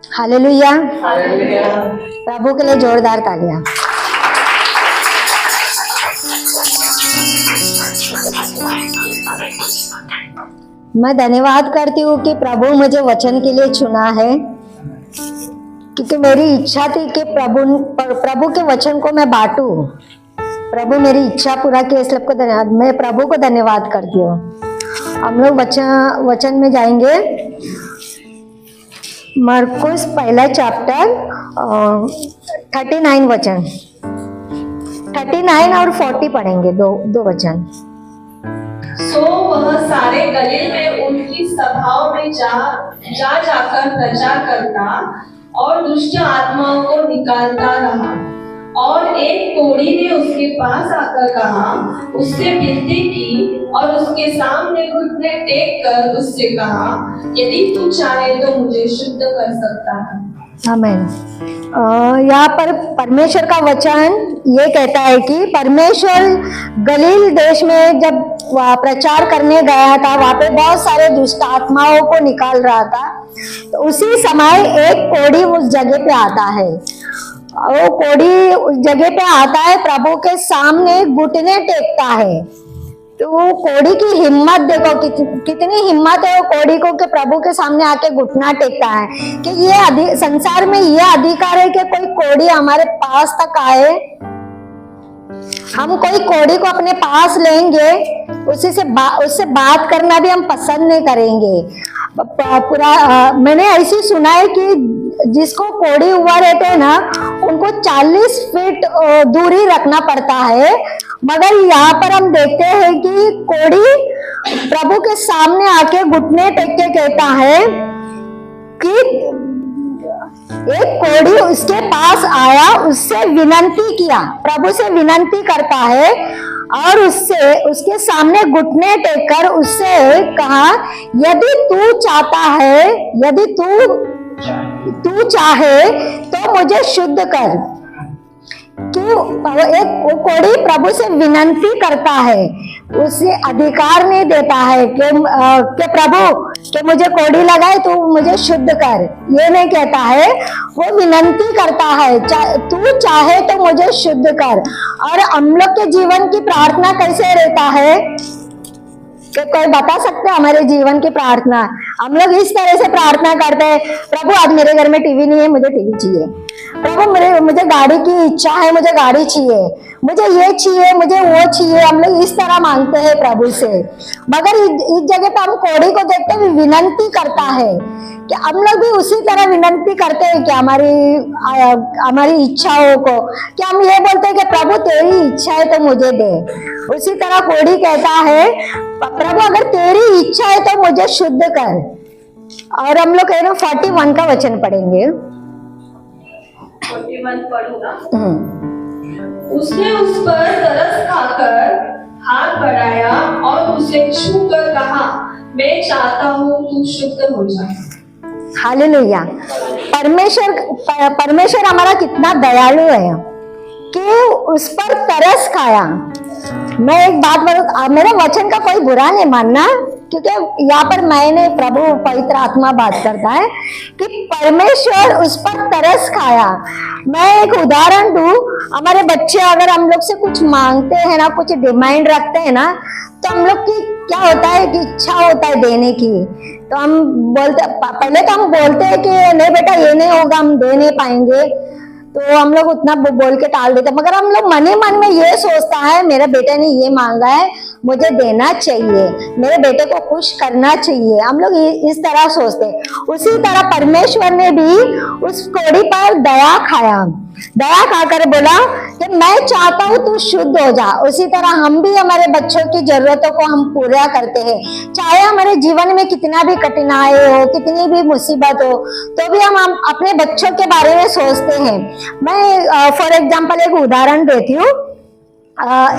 Hallelujah. Hallelujah. प्रभु के लिए जोरदार तालियां। मैं धन्यवाद करती हूँ कि प्रभु मुझे वचन के लिए चुना है, क्योंकि मेरी इच्छा थी कि प्रभु के वचन को मैं बांटूं। प्रभु मेरी इच्छा पूरा किया, इसलिए आपको धन्यवाद। मैं प्रभु को धन्यवाद करती हूँ। हम लोग वचन में जाएंगे। मरकुस पहला चैप्टर 39 वचन, 39 और 40 पढ़ेंगे, दो वचन। सो वह सारे गलील में उनकी सभाओं में जाकर प्रचार करता और दुष्ट आत्माओं को निकालता रहा। और एक कोढ़ी ने उसके पास आकर कहा, उससे विनती की और उसके सामने घुटने टेक कर उससे कहा, यदि तू चाहे तो मुझे शुद्ध कर सकता है। आमीन। यहाँ पर परमेश्वर का वचन ये कहता है कि परमेश्वर गलील देश में जब प्रचार करने गया था, वहाँ पे बहुत सारे दुष्ट आत्माओं को निकाल रहा था। तो उसी समय एक कोढ़ी उस जगह पे आता है। वो कोढ़ी उस जगह पे आता है, प्रभु के सामने घुटने टेकता है। तो वो कोढ़ी की हिम्मत देखो, कितनी हिम्मत है वो कोढ़ी को कि प्रभु के सामने आके घुटना टेकता है। कि ये संसार में ये अधिकार है कि कोई कोढ़ी हमारे पास तक आए, हम कोई कोढ़ी को अपने पास लेंगे, उससे बात करना भी हम पसंद नहीं करेंगे। मैंने ऐसी सुना है कि जिसको कोढ़ी हुआ रहते हैं ना, उनको 40 फीट दूरी रखना पड़ता है। मगर यहाँ पर हम देखते हैं कि कोढ़ी प्रभु के सामने आके घुटने टेक के कहता है कि एक कोढ़ी उसके पास आया, उससे विनती किया, प्रभु से विनती करता है और उसके सामने घुटने टेककर उससे कहा, यदि तू चाहता है, यदि तू चाहे तो मुझे शुद्ध कर। एक कोढ़ी प्रभु से विनती करता है, उसे अधिकार नहीं देता है कि प्रभु कि मुझे कोढ़ी लगाए तो मुझे शुद्ध कर, ये नहीं कहता है। वो विनती करता है, तू चाहे तो मुझे शुद्ध कर। और हम लोग के जीवन की प्रार्थना कैसे रहता है कि कोई बता सकते हैं? हमारे जीवन की प्रार्थना हम लोग इस तरह से प्रार्थना करते हैं, प्रभु आज मेरे घर में टीवी नहीं है, मुझे टीवी चाहिए। प्रभु मुझे गाड़ी की इच्छा है, मुझे गाड़ी चाहिए, मुझे ये चाहिए, मुझे वो चाहिए। हम लोग इस तरह मांगते हैं प्रभु से। मगर इस जगह पे हम कोढ़ी को देखते हुए विनती करता है कि हम लोग भी उसी तरह विनती करते हैं कि हमारी इच्छाओं को, कि हम ये बोलते हैं कि प्रभु तेरी इच्छा है तो मुझे दे। उसी तरह कोढ़ी कहता है, प्रभु अगर तेरी इच्छा है तो मुझे शुद्ध कर। और हम लोग 41 का वचन पढ़ेंगे। 41 पढ़ूंगा। उसने उस पर तरस खाकर हाथ बढ़ाया और उसे छू कर कहा, मैं चाहता हूँ तू शुद्ध हो जा। हालेलुया। परमेश्वर हमारा कितना दयालु है कि उस पर तरस खाया। मैं एक बात बोलूं, मेरे वचन का कोई बुरा नहीं मानना, क्योंकि यहाँ पर मैंने प्रभु पवित्र आत्मा बात करता है कि परमेश्वर उस पर तरस खाया। मैं एक उदाहरण दूं, हमारे बच्चे अगर हम लोग से कुछ मांगते हैं ना, कुछ डिमांड रखते हैं ना, तो हम लोग की क्या होता है कि इच्छा होता है देने की। तो हम बोलते, पहले तो हम बोलते हैं कि नहीं बेटा ये नहीं होगा, हम दे नहीं पाएंगे, तो हम लोग उतना बोल के टाल देते। मगर हम लोग मन ही मन में ये सोचता है, मेरे बेटे ने ये मांगा है, मुझे देना चाहिए, मेरे बेटे को खुश करना चाहिए। हम लोग इस तरह सोचते। उसी तरह परमेश्वर ने भी उस कोढ़ी पर दया खाया, दया खाकर बोला कि मैं चाहता हूँ तू शुद्ध हो जा। उसी तरह हम भी हमारे बच्चों की जरूरतों को हम पूरा करते हैं, चाहे हमारे जीवन में कितना भी कठिनाई हो, कितनी भी मुसीबत हो, तो भी हम अपने बच्चों के बारे में सोचते हैं। मैं फॉर एग्जाम्पल एक उदाहरण देती हूँ।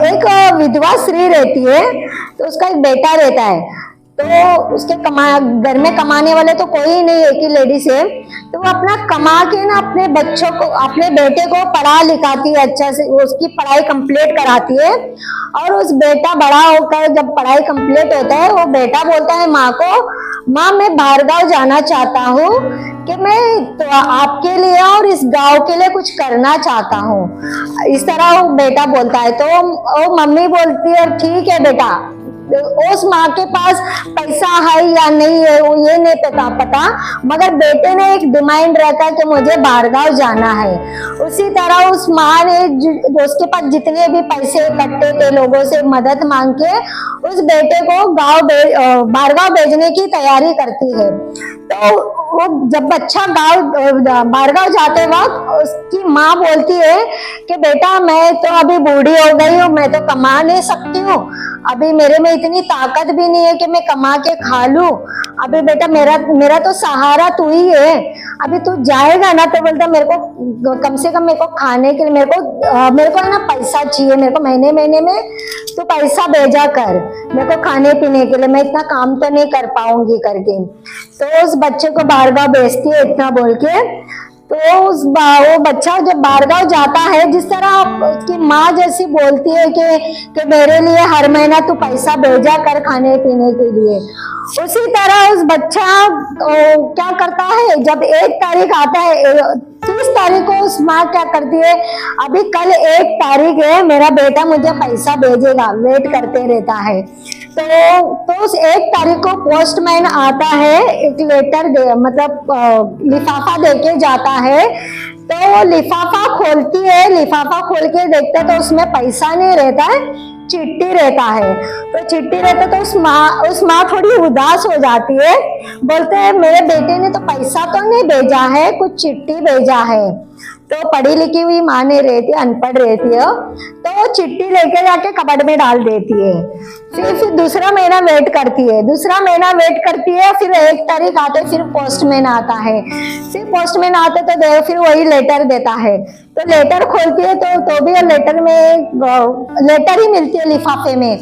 एक विधवा स्त्री रहती है, तो उसका एक बेटा रहता है। तो उसके घर में कमाने वाले तो कोई नहीं, एक ही लेडीज है। तो वो अपना कमा के ना अपने बच्चों को, अपने बेटे को पढ़ा लिखाती है, अच्छा से उसकी पढ़ाई कंप्लीट कराती है। और उस बेटा बड़ा होकर जब पढ़ाई कंप्लीट होता है, वो बेटा बोलता है माँ को, माँ मैं बाहरगांव जाना चाहता हूँ कि मैं तो आपके लिए और इस गांव के लिए कुछ करना चाहता हूँ। इस तरह वो बेटा बोलता है तो वो मम्मी बोलती है ठीक है बेटा। उस माँ के पास पैसा है या नहीं है वो ये नहीं पता, मगर बेटे ने एक डिमांड रखा कि मुझे बाहरगांव जाना है। उसी तरह उस माँ ने उसके पास जितने भी पैसे इकट्ठे थे लोगों से मदद मांग के उस बेटे को बाहरगांव भेजने की तैयारी करती है। तो वो जब बच्चा बाहरगांव जाते वक्त उसकी माँ बोलती है कि बेटा मैं तो अभी बूढ़ी हो गई हूँ, मैं तो कमा नहीं सकती हूँ, अभी मेरे में इतनी ताकत भी नहीं है कि मैं कमा के खा लूं। अभी बेटा मेरा तो सहारा तू ही है, अभी तू जाएगा ना तो बोलता मेरे को कम से कम मेरे को खाने के लिए मेरे को है ना पैसा चाहिए, मेरे को महीने महीने में तू पैसा भेजा कर मेरे को खाने पीने के लिए, मैं इतना काम तो नहीं कर पाऊंगी करके। तो उस बच्चे को बाहरगांव भेजती है इतना बोल के। तो वो बच्चा जब बाहरगांव जाता है, जिस तरह उसकी माँ जैसी बोलती है कि मेरे लिए हर महीना तू पैसा भेजा कर खाने पीने के लिए, उसी तरह उस बच्चा क्या करता है, जब 1 तारीख आता है 30 तारीख को उस माँ क्या करती है, अभी कल 1 तारीख है मेरा बेटा मुझे पैसा भेजेगा, वेट करते रहता है। तो उस 1 तारीख को पोस्टमैन आता है, एक लेटर लिफाफा देके जाता है। तो वो लिफाफा खोलती है, लिफाफा खोल के देखते तो उसमें पैसा नहीं रहता है, चिट्ठी रहता है। तो चिट्ठी रहता तो उस माँ थोड़ी उदास हो जाती है, बोलते हैं मेरे बेटे ने तो पैसा तो नहीं भेजा है, कुछ चिट्ठी भेजा है। तो पढ़ी लिखी हुई माँ नहीं रहती, अनपढ़ रहती है, तो वो चिट्ठी लेके जाके कबर्ड में डाल देती है। फिर दूसरा महीना वेट करती है, फिर 1 तारीख आते फिर पोस्टमैन आता है, फिर पोस्टमैन आते तो फिर वही लेटर देता है। तो लेटर खोलती है तो भी लेटर में लेटर ही मिलती है लिफाफे में।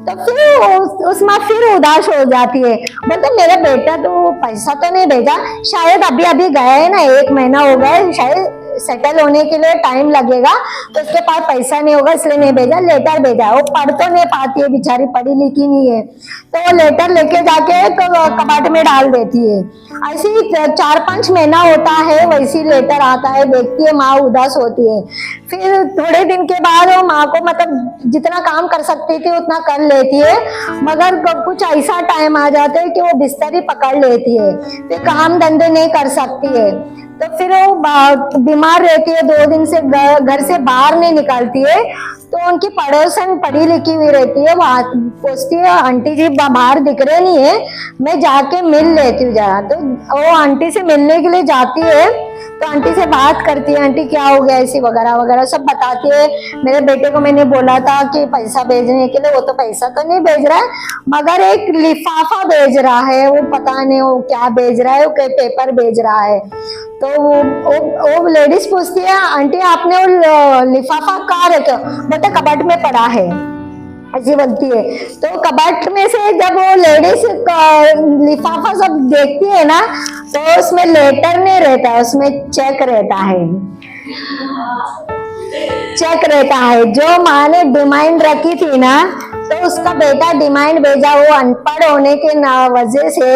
तो फिर उस माँ फिर उदास हो जाती है, बोलते मेरा बेटा तो पैसा तो नहीं भेजा, शायद अभी गया है ना, 1 महीना हो गया, शायद सेटल होने के लिए टाइम लगेगा, तो उसके पास पैसा नहीं होगा इसलिए नहीं भेजा, लेटर भेजा। वो पढ़ तो नहीं पाती है बेचारी, पढ़ी लिखी नहीं है, तो वो लेटर लेके जाके कबाट में डाल देती है। ऐसे ही 4-5 महीना होता है, वैसी लेटर आता है, देखती है माँ उदास होती है। फिर थोड़े दिन के बाद वो माँ को जितना काम कर सकती थी उतना कर लेती है, मगर कुछ ऐसा टाइम आ जाता है कि वो बिस्तर ही पकड़ लेती है, फिर काम धंधे नहीं कर सकती है। तो फिर वो बीमार रहती है, 2 दिन से घर से बाहर नहीं निकलती है। तो उनकी पड़ोसन पढ़ी लिखी हुई रहती है, वो पूछती है आंटी जी बाहर दिख रहे नहीं है, मैं जाके मिल लेती हूँ जरा। तो वो आंटी से मिलने के लिए जाती है, तो आंटी से बात करती है, आंटी क्या हो गया ऐसी वगैरह वगैरह सब बताती है। मेरे बेटे को मैंने बोला था कि पैसा भेजने के लिए, वो तो पैसा तो नहीं भेज रहा है, मगर एक लिफाफा भेज रहा है, वो पता नहीं वो क्या भेज रहा है, वो पेपर भेज रहा है। तो वो लेडीज पूछती है आंटी आपने वो लिफाफा कहाँ रखा, बता कबर्ड में पड़ा है, ऐसी बनती है। तो कबर्ड में से जब वो लेडीज लिफाफा सब देखती है ना, तो उसमें लेटर नहीं रहता, उसमें चेक रहता है, जो माँ ने डिमांड रखी थी ना, तो उसका बेटा डिमांड भेजा, वो अनपढ़ होने के वजह से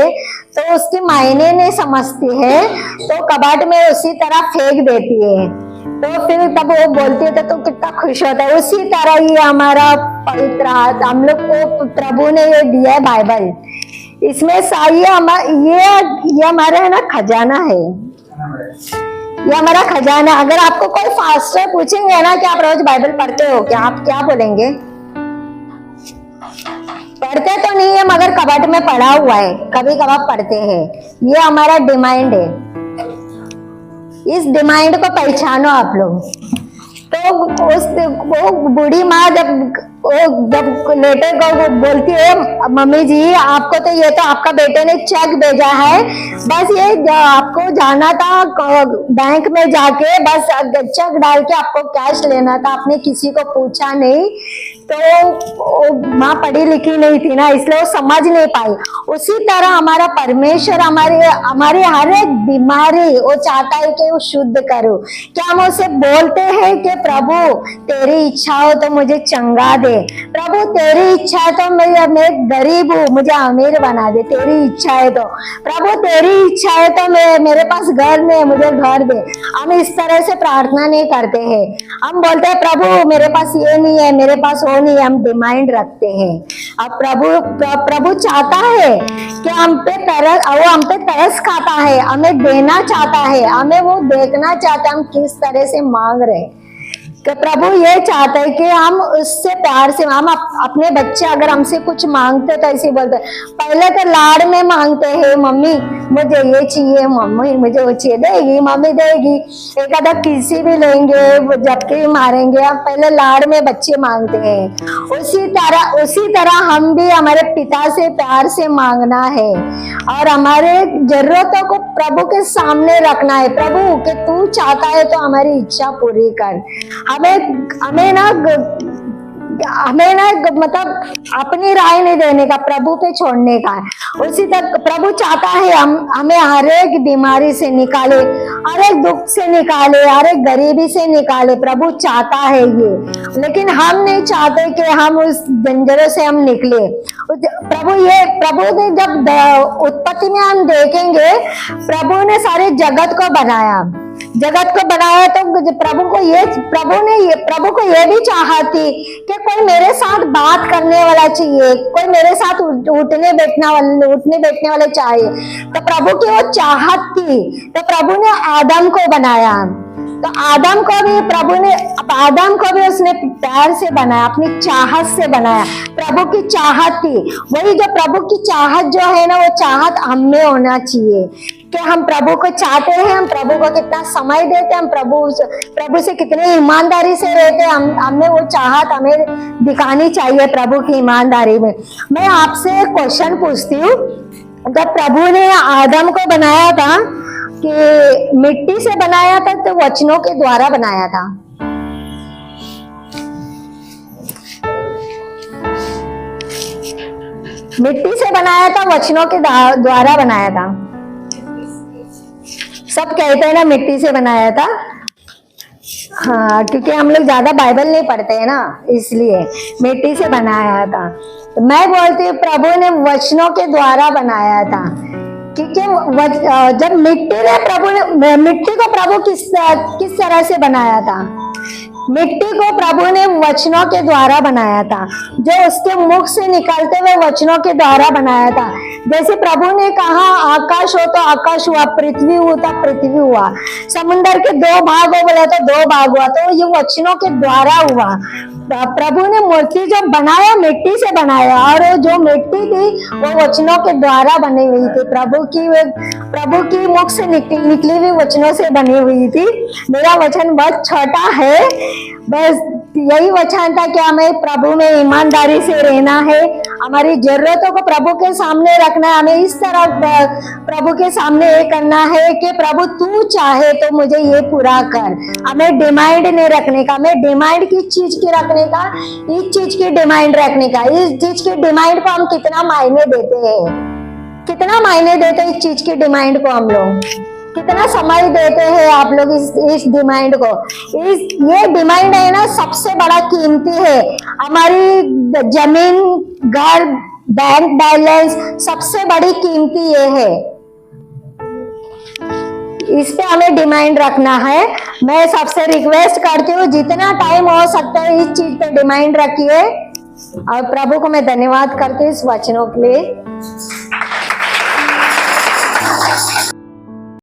तो उसकी मायने नहीं समझती है, तो कबाट में उसी तरह फेंक देती है। तो फिर तब वो बोलती है तो कितना खुश होता है। उसी तरह ही हमारा पवित्र हम लोग को प्रभु ने ये दिया है बाइबल, इसमें ये हमारा है ना खजाना है, ये हमारा खजाना। अगर आपको कोई फास्टर पूछेंगे ना कि आप रोज बाइबल पढ़ते हो क्या, आप क्या बोलेंगे? पढ़ते तो नहीं है मगर कबट में पढ़ा हुआ है, कभी कभार पढ़ते हैं। ये हमारा डिमांड है, इस डिमांड को पहचानो आप लोग। तो वो बूढ़ी माँ जब लेटर को बोलती है मम्मी जी आपको तो ये तो आपका बेटे ने चेक भेजा है, बस ये आपको जाना था बैंक में जाके बस चेक डाल के आपको कैश लेना था, आपने किसी को पूछा नहीं। तो माँ पढ़ी लिखी नहीं थी ना, इसलिए वो समझ नहीं पाई। उसी तरह हमारा परमेश्वर हमारे हर एक बीमारी वो चाहता है कि वो शुद्ध करो। क्या हम उसे बोलते हैं कि प्रभु तेरी इच्छा हो तो मुझे चंगा दे, प्रभु तेरी इच्छा है तो मैं गरीब हूँ, मुझे अमीर बना दे, तेरी इच्छा है तो। प्रभु तेरी इच्छा है तो मेरे पास घर नहीं, मुझे घर दे। हम इस तरह से प्रार्थना नहीं करते हैं। हम बोलते हैं प्रभु मेरे पास ये नहीं है, मेरे पास वो नहीं है, हम डिमांड रखते हैं। अब प्रभु चाहता है कि हम पे तरस खाता है, हमें देना चाहता है, हमें वो देखना चाहता है हम किस तरह से मांग रहे हैं। कि प्रभु ये चाहते हैं कि हम उससे प्यार से, हम अपने बच्चे अगर हमसे कुछ मांगते तो ऐसे बोलते, पहले तो लाड़ में मांगते हैं, मम्मी मुझे ये चाहिए, मम्मी मुझे वो चाहिए, देगी मम्मी देगी, एक आधा किसी भी लेंगे, झटके मारेंगे। हम पहले लाड़ में बच्चे मांगते हैं। उसी तरह हम भी हमारे पिता से प्यार से मांगना है और हमारे जरूरतों को प्रभु के सामने रखना है। प्रभु कि तू चाहता है तो हमारी इच्छा पूरी कर। हमें ना मतलब अपनी राय नहीं देने का, प्रभु पे छोड़ने का। उसी तक प्रभु चाहता है हमें हर एक बीमारी से निकाले, हर एक दुख से निकाले, हर एक गरीबी से निकाले। प्रभु चाहता है ये, लेकिन हम नहीं चाहते कि हम उस जंजीरों से हम निकले। प्रभु ने जब उत्पत्ति में हम देखेंगे, प्रभु ने सारे जगत को बनाया तो प्रभु को ये भी चाहा थी कि कोई मेरे साथ बात करने वाला चाहिए, कोई मेरे साथ उठने बैठने वाले चाहिए। तो प्रभु की वो चाहत थी, तो प्रभु ने आदम को बनाया। तो आदम को भी उसने प्यार से बनाया, अपनी चाहत से बनाया। प्रभु की चाहत थी, वही जो प्रभु की चाहत जो है ना, वो चाहत हमें होना चाहिए कि हम प्रभु को चाहते हैं, हम प्रभु को कितना समय देते हैं, हम प्रभु से कितनी ईमानदारी से रहते हैं। हमें वो चाहत हमें दिखानी चाहिए प्रभु की ईमानदारी में। मैं आपसे एक क्वेश्चन पूछती हूँ, जब प्रभु ने आदम को बनाया था कि मिट्टी से बनाया था तो वचनों के द्वारा बनाया था? मिट्टी से बनाया था, वचनों के द्वारा बनाया था? सब कहते हैं ना मिट्टी से बनाया था। हाँ, क्योंकि हम लोग ज्यादा बाइबल नहीं पढ़ते हैं ना, इसलिए मिट्टी से बनाया था। तो मैं बोलती हूँ प्रभु ने वचनों के द्वारा बनाया था, क्योंकि जब मिट्टी को प्रभु किस तरह से बनाया था? मिट्टी को प्रभु ने वचनों के द्वारा बनाया था, जो उसके मुख से निकलते हुए वचनों के द्वारा बनाया था। जैसे प्रभु ने कहा आकाश हो तो आकाश हुआ, पृथ्वी हुआ तो पृथ्वी हुआ, समुद्र के 2 भाग हो बोला तो 2 भाग हुआ, तो ये वचनों के द्वारा हुआ। प्रभु ने मूर्ति जो बनाया मिट्टी से बनाया, और जो मिट्टी थी वो वचनों के द्वारा बनी हुई थी, प्रभु की मुख से निकली हुई वचनों से बनी हुई थी। मेरा वचन बहुत छोटा है, बस यही वचन था कि हमें प्रभु में ईमानदारी से रहना है, हमारी जरूरतों को प्रभु के सामने रखना है। हमें इस तरह प्रभु के सामने ये करना है कि प्रभु तू चाहे तो मुझे ये पूरा कर। हमें डिमांड नहीं रखने का, हमें डिमांड किस चीज की रखने का? इस चीज की डिमांड रखने का। इस चीज की डिमांड को हम कितना मायने देते हैं, इस चीज की डिमांड को हम लोग कितना समय देते हैं? आप लोग इस डिमांड को, ये डिमांड है ना, सबसे बड़ा कीमती है। हमारी जमीन, घर, बैंक बैलेंस, सबसे बड़ी कीमती ये है। इस पे हमें डिमांड रखना है। मैं सबसे रिक्वेस्ट करती हूँ जितना टाइम हो सकता है इस चीज पे डिमांड रखिए। और प्रभु को मैं धन्यवाद करती हूँ इस वचनों के लिए।